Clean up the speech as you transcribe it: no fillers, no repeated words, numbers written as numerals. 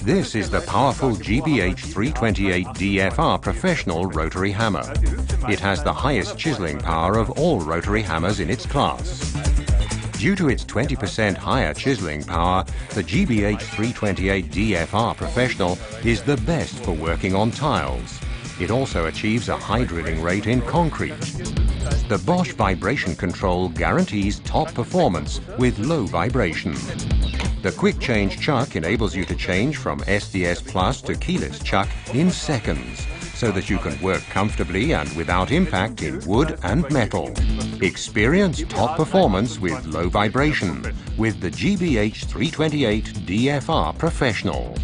This is the powerful GBH3-28DFR professional rotary hammer. It has the highest chiseling power of all rotary hammers in its class. Due to its 20% higher chiseling power, the GBH3-28DFR Professional is the best for working on tiles. It also achieves a high drilling rate in concrete. The Bosch vibration control guarantees top performance with low vibration. The quick change chuck enables you to change from SDS Plus to keyless chuck in seconds, so that you can work comfortably and without impact in wood and metal. Experience top performance with low vibration with the GBH3-28DFR Professional.